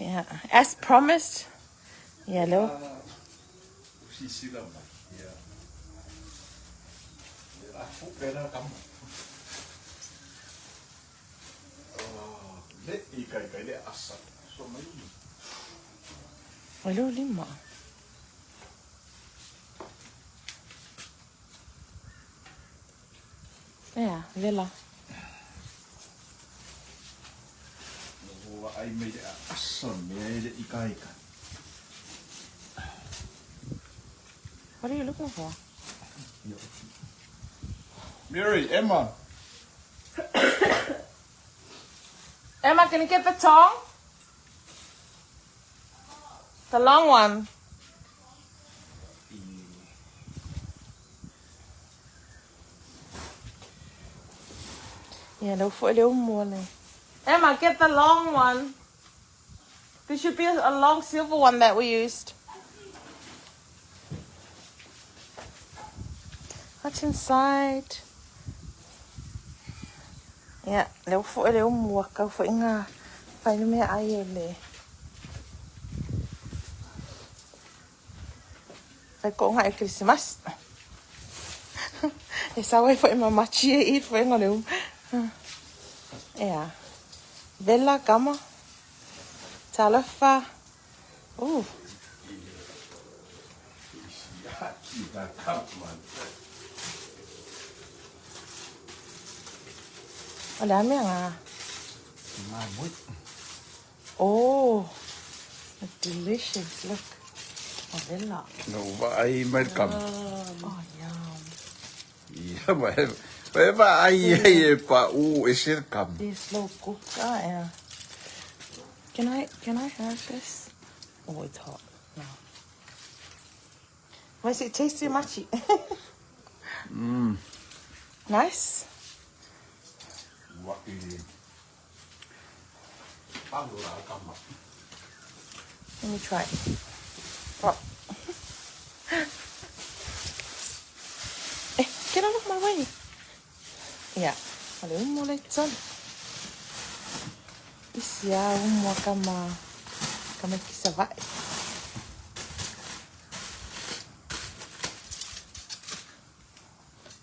Yeah, as promised. Yellow. Hello, lima. Yeah, villa. Ai me asson me ikaika. What are you looking for? Mary, Emma. Emma, can you get the tongue? The long one. Yeah, đâu phải đâu mua này. Emma, get the long one. There should be a long silver one that we used. What's inside? Yeah, đâu phải đâu mua đâu phải nga. Phải nó mới ai vậy. Phải có ngày Kilisimasi. Savaii phải mà machi ít phải ngon đâu. Yeah. Bella kama. Talafa. Ooh. Ang dami nga. Oh. Delicious. Look. Oh, Bella. No, ai welcome. Oh, yum. Yeah, but ai pa is welcome. This slow cook. Yeah. Can I have this? Oh, it's hot. No. Why does it taste too much? Nice. Let me try. Oh. Get out of my way. Yeah. Allez, on m'en laisse seul. Ici, moi comme qui Savaii.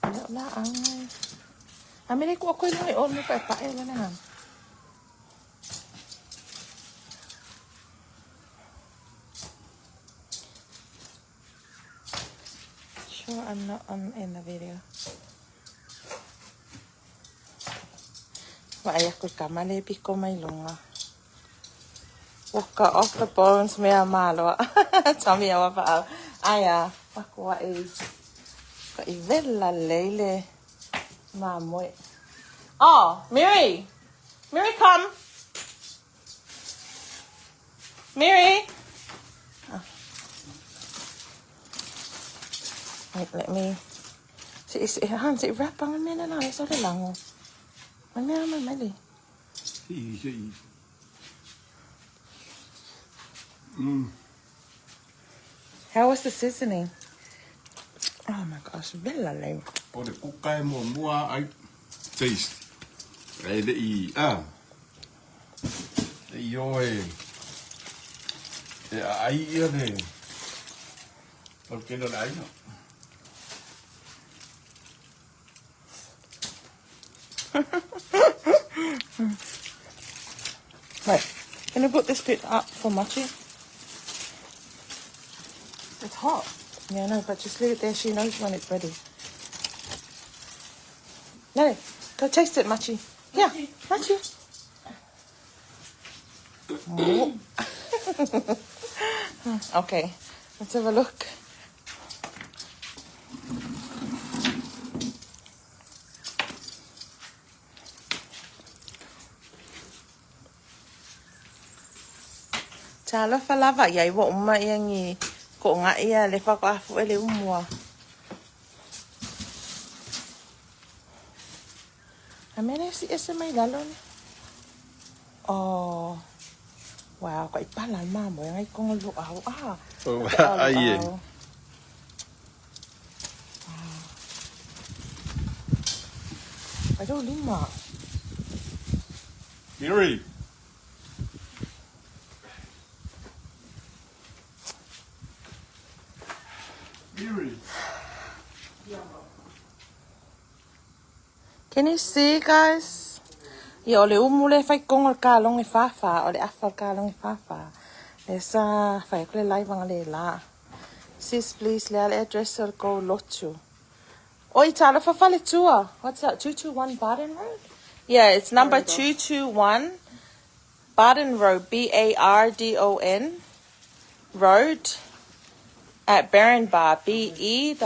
Wala ang amili ko ako yung on mo pa wala na. Sure, I'm not on in the video. Vaya ko kamali piko may lunga. Walk off the bones mea malo. Tommy awa pa. Aya, pakwa ka ivella lele. Mamoy. Oh, Mary. Mary, come. Mary. Oh. Wait, let me. Hans, wrap ang mina na. Isa lang. Mamaya mali. How was the seasoning? Oh my gosh, Bella lame. Pode kukai mo mua ai taste. Ai de yo ai ne. Porque no hay no. Right, can I put this bit up for Machi? It's hot. Yeah, no, but just leave it there. She knows when it's ready. No, go taste it, Machi. Yeah, Machi. Oh. Okay, let's have a look. Chala falava yai wo uma yangi ko nga ia le fa ko afu ele umwa. Amene si ese mai lalon. Oh. Wow, ko ipalan ma mo yang kong lu au ah. Oh, ai. I don't lima. Mary. Eerie. Can you see, guys? Ia o le umu le whai kongo le kālong e whawha, o le awha le kālong e whawha. Le sa whai kule laivanga le la. Sis, please, le ale address o le go lotu. Oi, tala whawhale tua. What's that, 221 Barden Road? Yeah, it's number 221 Barden Road, Bardon Road at Berenbar, Berrinba.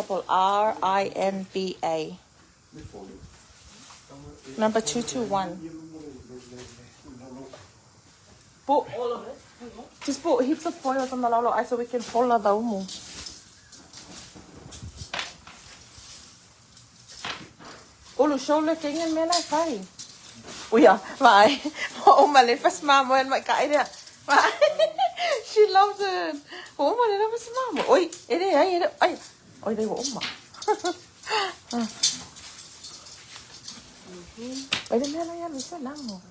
Number 221. Put all of it. Just put heaps of foils on the lolo so we can follow the umu. Ulu show le kingen me lai fai. Uya, vai. Oma le fas mamo en mai kai dia. Vai. She loves it. Oma le fas mamo. Oi, ere ai. Oi, le oma. Oi, le me lai ya bisa lango.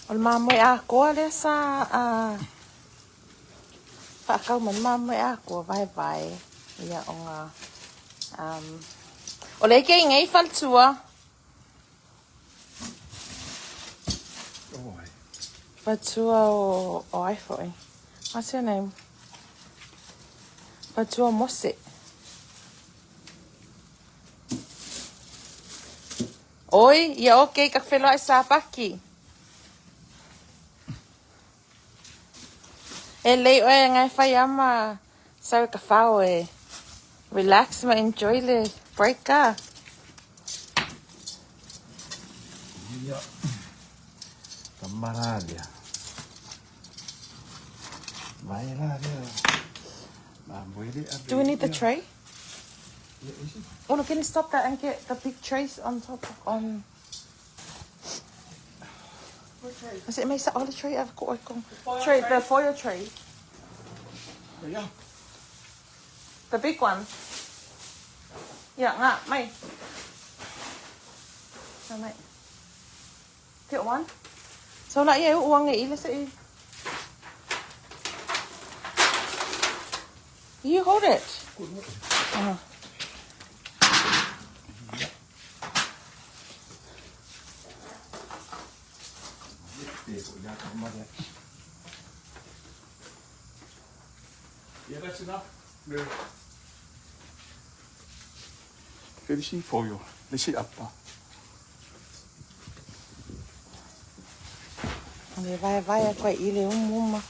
Ol mamo ya ko le sa fa kau man mamo ya ko vai. Ia onga o le ke ngai faltua. Fatua o iPhone. What's your name? Fatua Mose. Oi, ia okay ka felo ai sa paki. E lei oe ngai fai ama sa ka fao e relax ma enjoy le break ka. Ja. Kamaradia. Do we need the tray? Yeah, is it? Oh, no, can you stop that and get the big trays on top of on? What tray? Is it makes all the tray I've got Tray. the foil tray, Ja. the big one. Yeah, nga, mai. Mai. Get one. So like yeah, uang ni let's say. You hold it. Uh-huh. Yeah, that's enough. No. Finish for you. Let's sit up. Để vai quậy ile mà.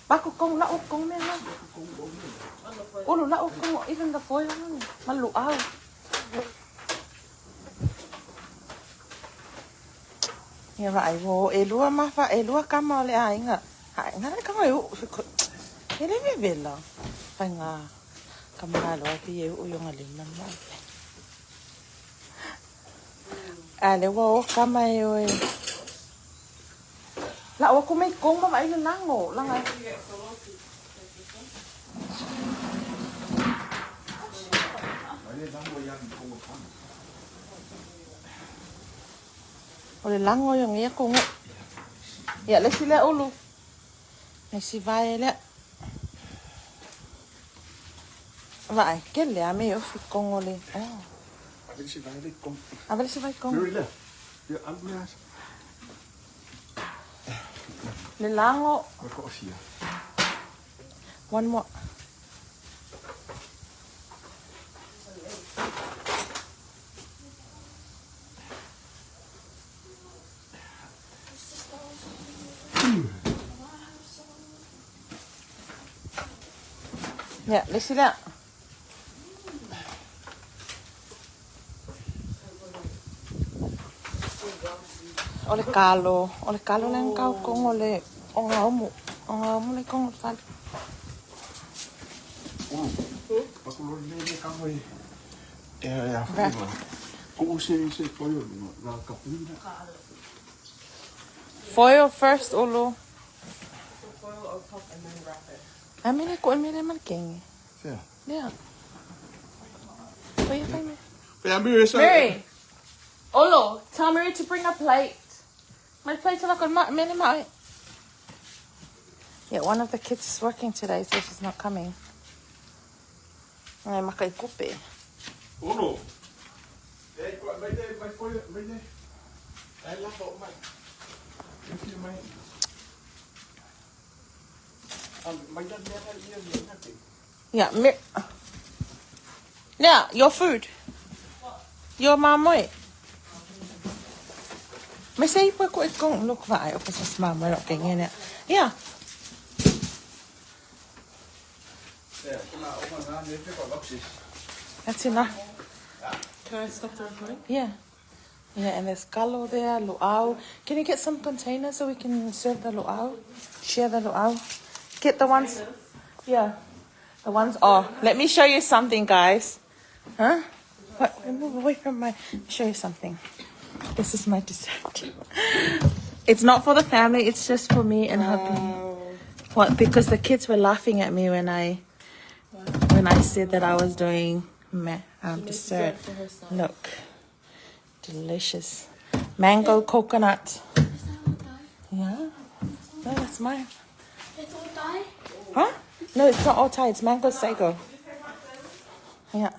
Bác có công lão công nè ha. Ô lũ lão công even the foil mà lũ ao. Như vậy vô elua mà fa elua cam le ai ngà. Hai ngà cái này u. Cái đấy mới về là. Phải ngà. Camera lo thì eu yung alin man mo. Ale wo kamay oi. La ako may kong ba ay nango lang ay. Ole lango yung iya kong. Ya le sila ulo. May Savaii le. Vai, que le ame eu fico ole. Oh. Vil Savaii lidt kom. Vil Savaii kom. Mølle. Ja, Andreas. Le lango. Hvad går siger? One more. Ja, læg sig der. Ole kalo lang kau kong ole ongamu le kong fal. Pakulo le kamoi. Ja, for. God se for jo. La kapuna. Foil first, Olo. Foil on top and then wrap it. Amine ko amine man keng. Ja. Ja. Wait, find me. Ja, Mary. Olo, tell Mary to bring a plate. My plate's like on mini my. Yeah, one of the kids is working today, so she's not coming. Ngai makai kupe. Uno. Ei, vai foi, vai de. Ai lá vou mais. Eu fiz mais. Mai da merda ali, Yeah, yeah, your food. Your mamoi. Me say po ko ikong look vai o pasas mama no kenge ne. Yeah. That's enough. Can I stop the recording? Yeah. Yeah, and there's kalo there, luau. Can you get some containers so we can serve the luau? Share the luau. Get the ones. Yeah. The ones. Oh, let me show you something, guys. Huh? What? Move away from my. Show you something. This is my dessert. It's not for the family. It's just for me and hubby. What? Because the kids were laughing at me when I said that I was doing dessert. For herself. Look, delicious. Mango coconut. Yeah. No, that's mine. It's all Thai? Huh? No, it's not all Thai. It's mango sago. Yeah.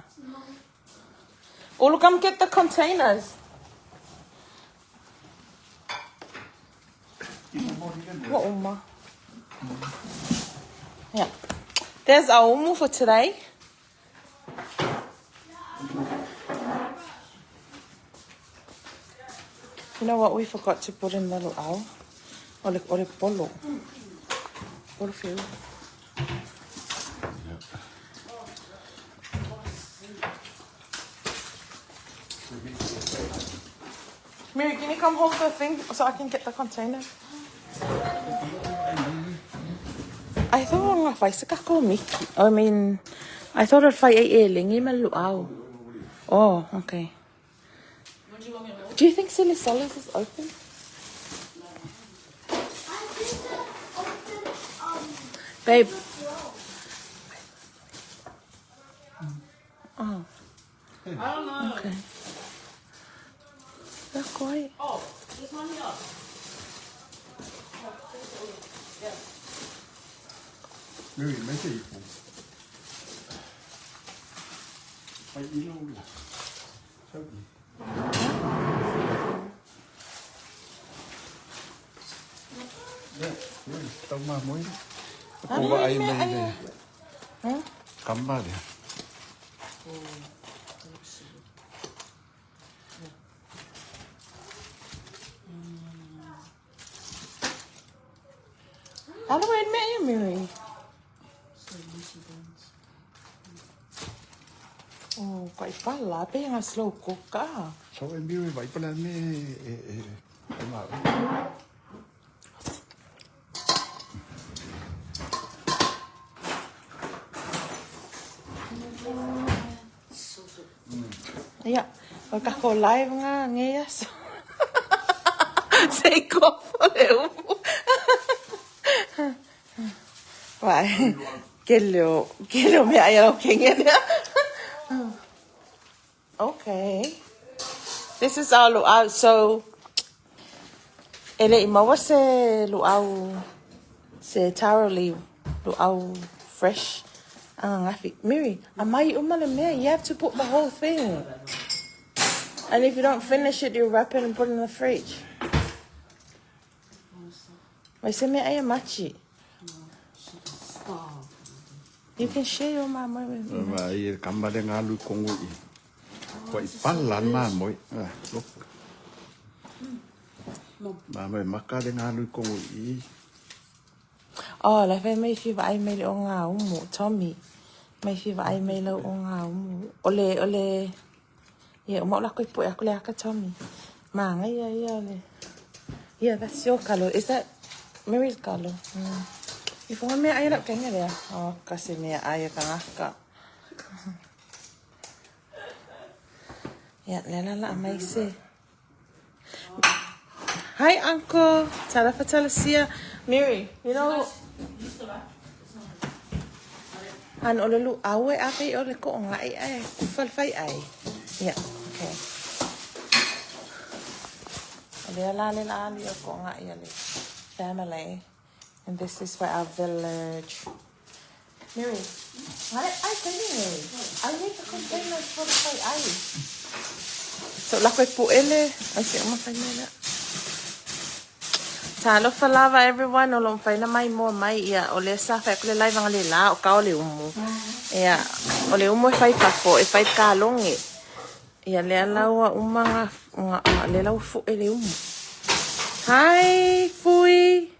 Oh, look, come get the containers. What umma? Yeah. There's our umu for today. You know what we forgot to put in the luau? Ole polo. Polo fiu. Mary, can you come hold the thing so I can get the container? I thought if I said kamaiki. I mean, I thought if I ate lingi luau. Oh, okay. What do you want me to hold? Do you think Silly Solis is open? I think that open, Babe. Oh, I don't know. okay. That's quiet. Oh, this one here. Mary, mấy cái gì cũng. Phải đi đâu vậy? Sao vậy? Mary, tao mà mới. Cô có ai mày đây? Hả? Cắm vào đi. Ano ba yun, Mary? Oh, quite pala. Pero nga slow cook ka. Sao em biết vậy phải làm mẹ em bảo. Yeah. Pagkako live nga, ngayas. Say ko po umu. Why? Kilo me ayaw kingen. Okay. This is our luau. So, ele imawa se luau, se taro leaf, luau fresh. Miri, amai umala me. You have to put the whole thing. And if you don't finish it, you wrap it and put it in the fridge. May se me ay machi. You can share your mama with me. Vậy cắm vào đây ngã lui con ngụy. Vậy bắt lăn mà mỗi. Lúc. Mà mày mắc cá đây ngã lui con ngụy. Oh, la fe mai fi vai mai o nga umu Tommy. Mai fi vai mai lo o nga umu. Ole. Yeah, mo la ko pu ya ko le ka Tommy. Ma nga ya le. Yeah, that's your color. Is that Mary's color? If I may ayah nak kanya dia. Oh, kasi me ayah ka. Yeah, la amazing. Hi, Uncle. Tala fatalasia. Mary, you know. Han ole lu awe ape ole ko ngai ai fal fai ai. Yeah, okay. Ole la ko ngai ale. Family. And this is for our village. Mary, I can Mary. I need the containers for the fight ice. So lakoi puele. I see my nila. Talo falava everyone. Olong fai na mai mo mai ia. Ole sa fai kule lai vanga le la o ka ole umu. Ia ole umu fai pako e fai kalongi. Ia le alaua umanga le lau fu ele umu. Hi Fui.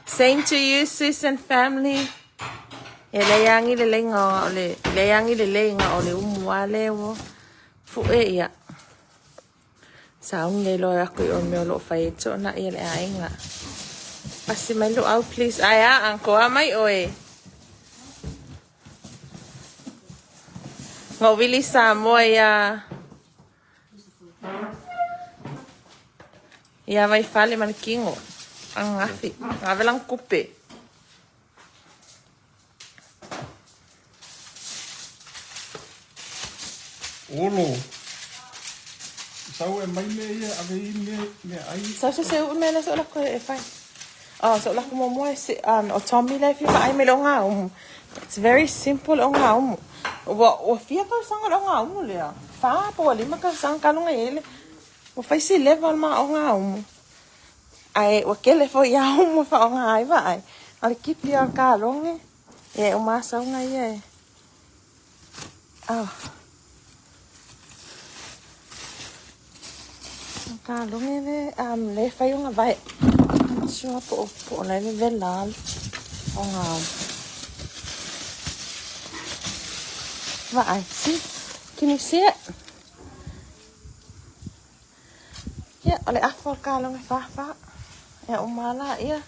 Same to you sis and family. E leangi le lenga ole leangi le lenga ole umu ale wo fu e ia. Saung le lo aku o me lo fai to na ia le ainga. Pasi mai lo au please aya anko mai oe. Ngobili sa mo ia. Ia vai fale man kingo. Ang afi, avelang kupe. Olo. Sau mai me ia ave me ai. Sa se me na so la ko e fai. Oh, so la ko mo se o Tommy le fi ai me lo nga. It's very simple o nga. O fia ka sang o nga le. Fa po le ma ka sang ka lo nga ele. O fai si level ma o nga. Ai o kele fo ia mo fa nga ai vai. Ale kipi a ka longe. E o ma sa nga ia. Ah. Ka longe le fai nga vai. Sure po le velal. O nga. Vai, see? Can you see it? Yeah, ole afol ka longe fa. Ya umala ia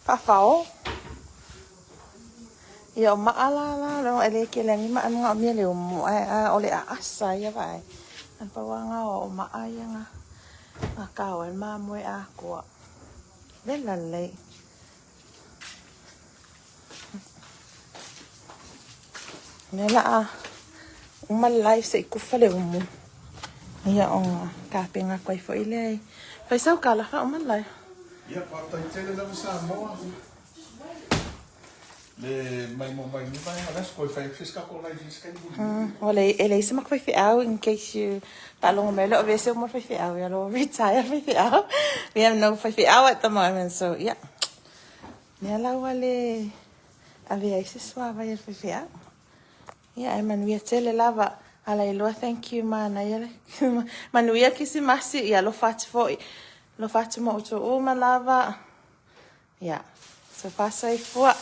fafao ya maala la lo ele ke le ni ma nga mi le mo ole asa ya vai an pa nga o ma ya nga ka o ma mo a ko le la le la uma life se ku fale mo ya on ka penga ko fo ile fa sa ka la fa uma life. Ia patai tele na sa moa. Le mai mai ni vai alas ko fai fiska ko lai fiska ni. Ole ele se mak fai au in case you talong me lo vese mo fai au ya lo retire fai au. We have no fai au at the moment so yeah. Ne la wale ave ese Suavai fai au. Yeah, man we tele lava ala lo thank you man ya. Man we Kilisimasi ya lo fat foi. Lo faccio molto malava. Yeah. So passa i fuoco.